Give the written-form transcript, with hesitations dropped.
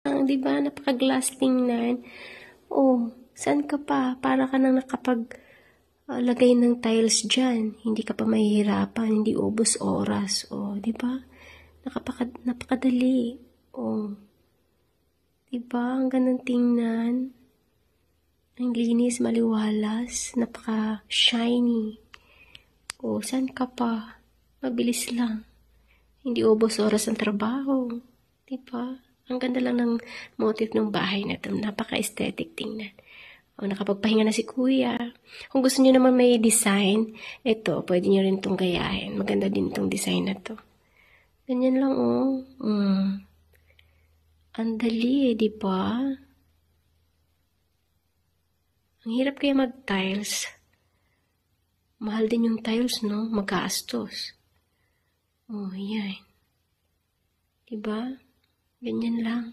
Di ba? Napaka-glass tingnan. Oh, saan ka pa? Para ka nang lagay ng tiles dyan. Hindi ka pa mahihirapan, hindi ubos oras. Oh, di ba? Napakadali. Oh, di ba? Ang gandang tingnan. Ang linis, maliwalas, napaka-shiny. Oh, saan ka pa? Mabilis lang. Hindi ubos oras ang trabaho. Di ba? Ang ganda lang ng motif ng bahay na ito. Napaka-aesthetic tingnan. O, nakapagpahinga na si kuya. Kung gusto niyo naman may design, ito, pwede niyo rin itong gayahin. Maganda din itong design na to. Ganyan lang, oh. Ang dali, di ba? Ang hirap kaya mag-tiles. Mahal din yung tiles, no? Magastos. Oh, yan. Diba? Ganyan lang.